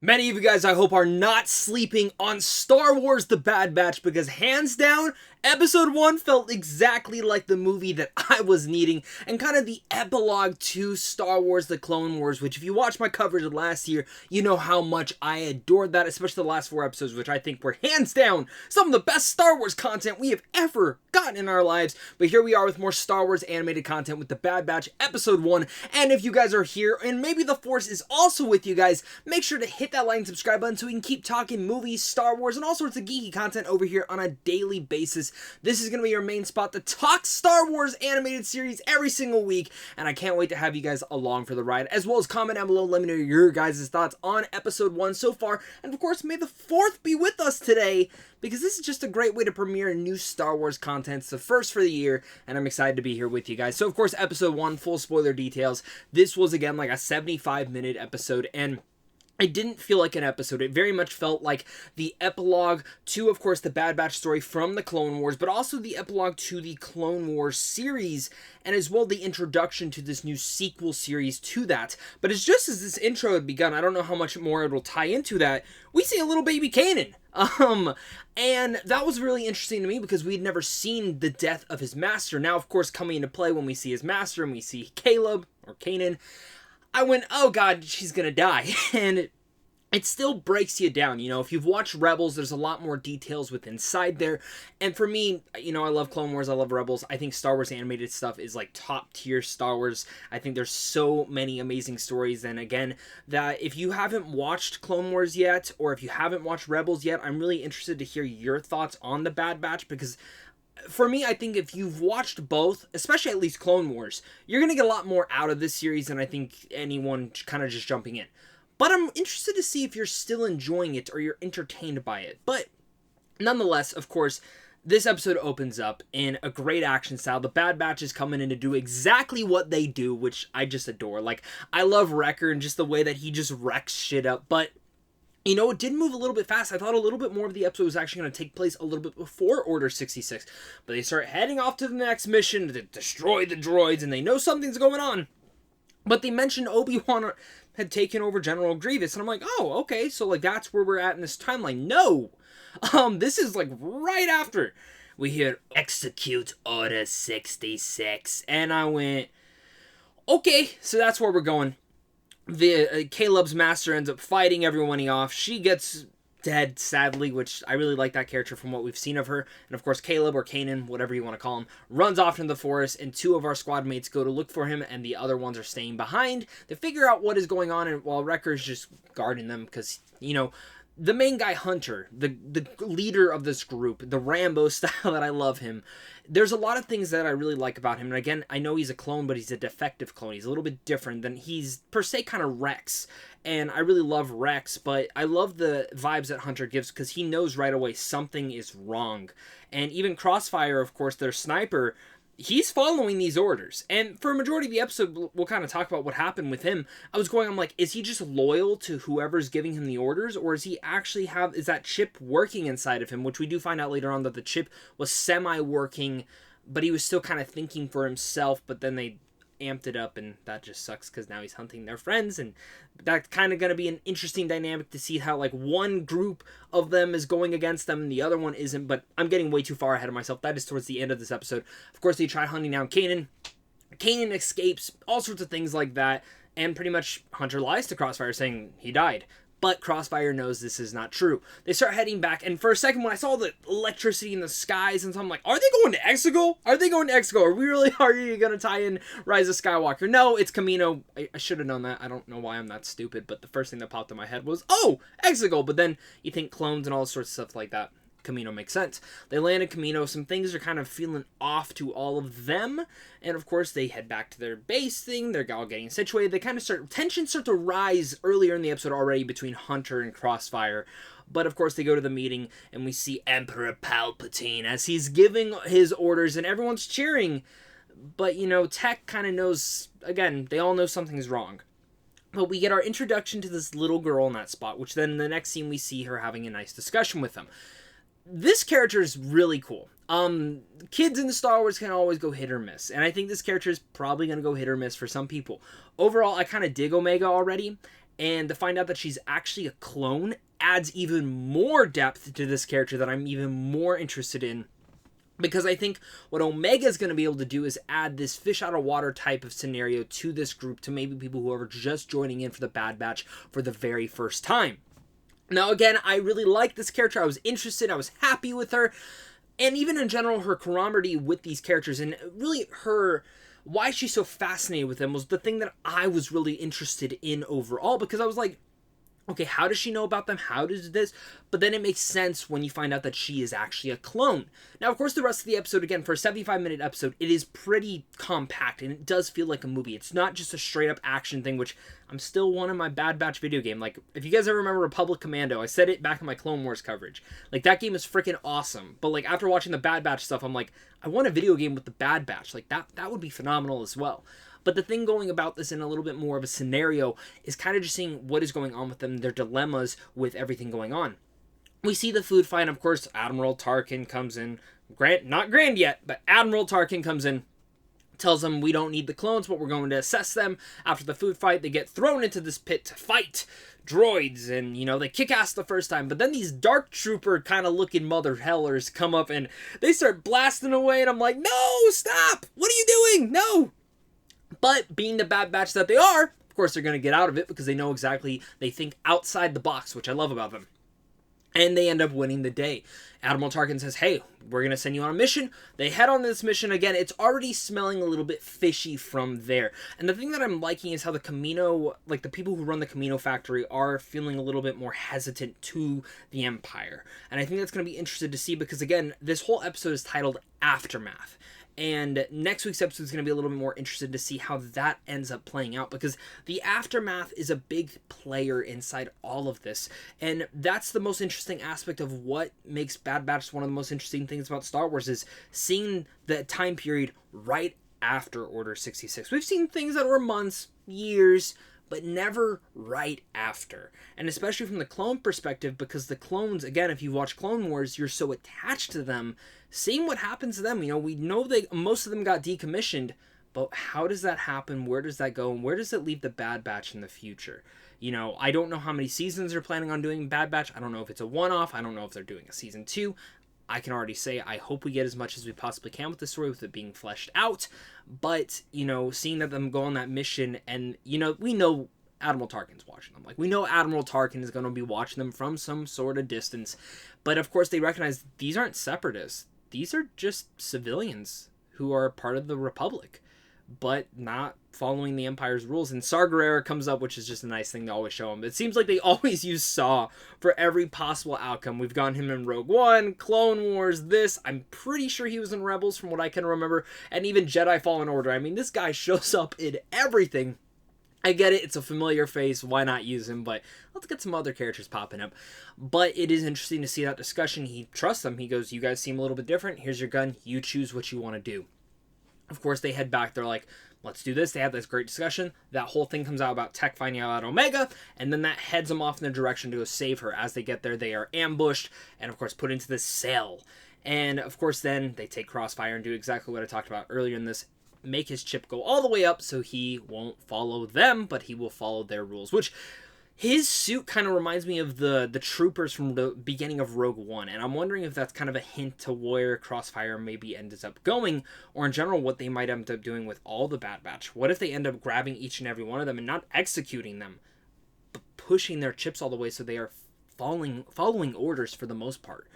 Many of you guys, I hope, are not sleeping on Star Wars The Bad Batch because hands down, Episode 1 felt exactly like the movie that I was needing and kind of the epilogue to Star Wars The Clone Wars, which if you watched my coverage of last year, you know how much I adored that, especially the last 4 episodes, which I think were hands down some of the best Star Wars content we have ever gotten in our lives. But here we are with more Star Wars animated content with The Bad Batch Episode 1, and if you guys are here and maybe the Force is also with you guys, make sure to hit that like and subscribe button so we can keep talking movies, Star Wars, and all sorts of geeky content over here on a daily basis. This is going to be your main spot to talk Star Wars animated series every single week, and I can't wait to have you guys along for the ride, as well as comment down below, let me know your guys' thoughts on Episode 1 so far, and of course, may the 4th be with us today, because this is just a great way to premiere new Star Wars content. It's the first for the year, and I'm excited to be here with you guys. So, of course, Episode 1, full spoiler details. This was, again, like a 75-minute episode, and it didn't feel like an episode. It very much felt like the epilogue to, of course, the Bad Batch story from the Clone Wars, but also the epilogue to the Clone Wars series, and as well the introduction to this new sequel series to that. But it's just as this intro had begun, I don't know how much more it will tie into that, we see a little baby Kanan. And that was really interesting to me because we'd never seen the death of his master. Now, of course, coming into play when we see his master and we see Caleb, or Kanan, I went, oh god, she's gonna die. And it still breaks you down. You know, if you've watched Rebels, there's a lot more details with inside there. And for me, you know, I love Clone Wars, I love Rebels. I think Star Wars animated stuff is like top tier Star Wars. I think there's so many amazing stories. And again, that if you haven't watched Clone Wars yet, or if you haven't watched Rebels yet, I'm really interested to hear your thoughts on the Bad Batch, because for me, I think if you've watched both, especially at least Clone Wars, you're going to get a lot more out of this series than I think anyone kind of just jumping in. But I'm interested to see if you're still enjoying it or you're entertained by it. But nonetheless, of course, this episode opens up in a great action style. The Bad Batch is coming in to do exactly what they do, which I just adore. Like, I love Wrecker and just the way that he just wrecks shit up. But you know, it did move a little bit fast. I thought a little bit more of the episode was actually going to take place a little bit before Order 66. But they start heading off to the next mission to destroy the droids, and they know something's going on. But they mentioned Obi-Wan had taken over General Grievous, and I'm like, oh, okay, so like that's where we're at in this timeline. No! This is like right after we hear execute Order 66. And I went, okay, so that's where we're going. Caleb's master ends up fighting everyone off. She gets dead, sadly, which I really like that character from what we've seen of her. And of course, Caleb, or Kanan, whatever you want to call him, runs off into the forest, and 2 of our squad mates go to look for him, and the other ones are staying behind to figure out what is going on, and while Wrecker's just guarding them, because, you know, the main guy, Hunter, the leader of this group, the Rambo style that I love him, there's a lot of things that I really like about him. And again, I know he's a clone, but he's a defective clone. He's a little bit different than he's, per se, kind of Rex. And I really love Rex, but I love the vibes that Hunter gives because he knows right away something is wrong. And even Crossfire, of course, their sniper, he's following these orders. And for a majority of the episode, we'll kind of talk about what happened with him. I'm like, is he just loyal to whoever's giving him the orders? Or is he actually is that chip working inside of him? Which we do find out later on that the chip was semi-working, but he was still kind of thinking for himself, but then they amped it up, and that just sucks because now he's hunting their friends, and that's kind of going to be an interesting dynamic to see how like one group of them is going against them and the other one isn't. But I'm getting way too far ahead of myself. That is towards the end of this episode. Of course, they try hunting down Kanan. Kanan escapes, all sorts of things like that, and pretty much Hunter lies to Crossfire saying he died. But Crossfire knows this is not true. They start heading back, and for a second when I saw the electricity in the skies, and so I'm like, are they going to Exegol? Are they going to Exegol? Are we really going to tie in Rise of Skywalker? No, it's Kamino. I should have known that. I don't know why I'm that stupid, but the first thing that popped in my head was, oh, Exegol. But then you think clones and all sorts of stuff like that. Kamino makes sense. They land in Kamino. Some things are kind of feeling off to all of them. And of course, they head back to their base thing. They're all getting situated. They kind of tensions start to rise earlier in the episode already between Hunter and Crossfire. But of course, they go to the meeting, and we see Emperor Palpatine as he's giving his orders, and everyone's cheering. But, you know, Tech kind of knows, again, they all know something's wrong. But we get our introduction to this little girl in that spot, which then in the next scene we see her having a nice discussion with them. This character is really cool. Kids in the Star Wars can always go hit or miss, and I think this character is probably going to go hit or miss for some people. Overall, I kind of dig Omega already, And to find out that she's actually a clone adds even more depth to this character that I'm even more interested in. Because I think what Omega is going to be able to do is add this fish out of water type of scenario to this group, to maybe people who are just joining in for the Bad Batch for the very first time. Now, again, I really like this character. I was interested. I was happy with her. And even in general, her camaraderie with these characters and really why she's so fascinated with them was the thing that I was really interested in overall, because I was like, okay, how does she know about them? How does this? But then it makes sense when you find out that she is actually a clone. Now, of course, the rest of the episode, again, for a 75-minute episode, it is pretty compact, and it does feel like a movie. It's not just a straight-up action thing, which I'm still wanting my Bad Batch video game. Like, if you guys ever remember Republic Commando, I said it back in my Clone Wars coverage. Like, that game is freaking awesome. But, like, after watching the Bad Batch stuff, I'm like, I want a video game with the Bad Batch. Like, that would be phenomenal as well. But the thing going about this in a little bit more of a scenario is kind of just seeing what is going on with them, their dilemmas with everything going on. We see the food fight, and of course, Admiral Tarkin comes in. Not Grand yet, but Admiral Tarkin comes in, tells them we don't need the clones, but we're going to assess them. After the food fight, they get thrown into this pit to fight droids, and, you know, they kick ass the first time. But then these Dark Trooper kind of looking mother hellers come up, and they start blasting away, and I'm like, no, stop! What are you doing? No! But being the Bad Batch that they are, of course they're going to get out of it because they know exactly, they think outside the box, which I love about them. And they end up winning the day. Admiral Tarkin says, hey, we're going to send you on a mission. They head on this mission. Again, it's already smelling a little bit fishy from there. And the thing that I'm liking is how the Kamino, like the people who run the Kamino factory, are feeling a little bit more hesitant to the Empire. And I think that's going to be interesting to see because, again, this whole episode is titled Aftermath. And next week's episode is going to be a little bit more interested to see how that ends up playing out, because the Aftermath is a big player inside all of this. And that's the most interesting aspect of what makes Bad Batch one of the most interesting things about Star Wars, is seeing the time period right after Order 66. We've seen things that were months, years, but never right after. And especially from the clone perspective, because the clones, again, if you watch Clone Wars, you're so attached to them. Seeing what happens to them, you know, we know most of them got decommissioned, but how does that happen? Where does that go? And where does it leave the Bad Batch in the future? You know, I don't know how many seasons they're planning on doing Bad Batch. I don't know if it's a one-off. I don't know if they're doing a season 2. I can already say I hope we get as much as we possibly can with the story, with it being fleshed out. But, you know, seeing that them go on that mission, and, you know, we know Admiral Tarkin's watching them. Like, we know Admiral Tarkin is going to be watching them from some sort of distance. But, of course, they recognize these aren't separatists. These are just civilians who are part of the Republic, but not following the Empire's rules. And Saw Gerrera comes up, which is just a nice thing to always show him. It seems like they always use Saw for every possible outcome. We've got him in Rogue One, Clone Wars, this. I'm pretty sure he was in Rebels from what I can remember, and even Jedi Fallen Order. I mean, this guy shows up in everything. I get it, it's a familiar face, why not use him, but let's get some other characters popping up. But it is interesting to see that discussion. He trusts them. He goes, you guys seem a little bit different. Here's your gun. You choose what you want to do. Of course, they head back. They're like, let's do this. They have this great discussion. That whole thing comes out about Tech finding out about Omega, and then that heads them off in their direction to go save her. As they get there, they are ambushed and, of course, put into this cell. And, of course, then they take Crossfire and do exactly what I talked about earlier in this, make his chip go all the way up so he won't follow them, but he will follow their rules, which his suit kind of reminds me of the troopers from the beginning of Rogue One, and I'm wondering if that's kind of a hint to where Crossfire maybe ends up going, or in general what they might end up doing with all the Bad Batch. What if they end up grabbing each and every one of them and not executing them, but pushing their chips all the way so they are following orders for the most part?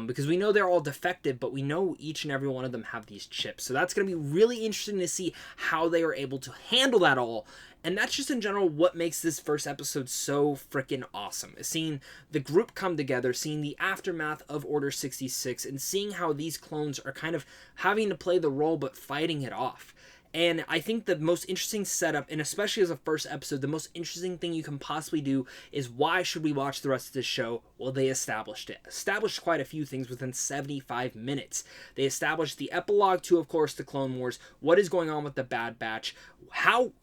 Because we know they're all defective, but we know each and every one of them have these chips. So that's going to be really interesting to see how they are able to handle that all. And that's just in general what makes this first episode so freaking awesome. Is seeing the group come together, seeing the aftermath of Order 66, and seeing how these clones are kind of having to play the role but fighting it off. And I think the most interesting setup, and especially as a first episode, the most interesting thing you can possibly do is, why should we watch the rest of this show? Well, they established it. Established quite a few things within 75 minutes. They established the epilogue to, of course, the Clone Wars, what is going on with the Bad Batch,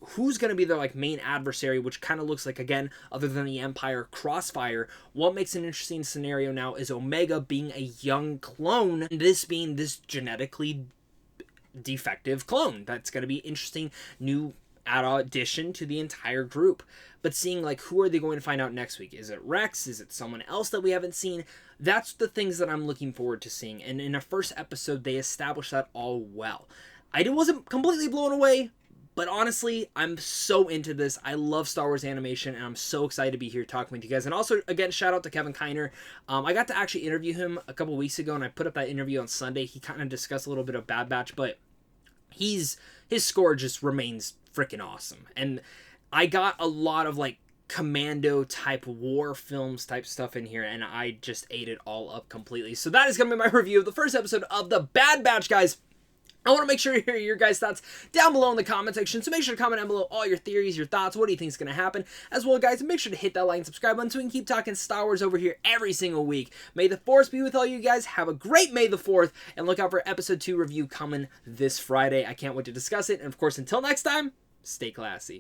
who's going to be their main adversary, which kind of looks like, again, other than the Empire, Crossfire. What makes an interesting scenario now is Omega being a young clone, and this being this genetically defective clone. That's going to be interesting new addition to the entire group. But seeing like who are they going to find out next week? Is it Rex? Is it someone else that we haven't seen? That's the things that I'm looking forward to seeing. And in the first episode, they established that all well. I wasn't completely blown away, but honestly, I'm so into this. I love Star Wars animation, and I'm so excited to be here talking with you guys. And also, again, shout out to Kevin Kiner. I got to actually interview him a couple weeks ago, and I put up that interview on Sunday. He kind of discussed a little bit of Bad Batch, but his score just remains freaking awesome. And I got a lot of like commando type war films type stuff in here, and I just ate it all up completely. So that is going to be my review of the first episode of The Bad Batch, guys. I want to make sure to hear your guys' thoughts down below in the comment section, so make sure to comment down below all your theories, your thoughts, what do you think is going to happen, as well, guys, make sure to hit that like and subscribe button so we can keep talking Star Wars over here every single week. May the Force be with all you guys, have a great May the 4th, and look out for Episode 2 review coming this Friday. I can't wait to discuss it, and of course, until next time, stay classy.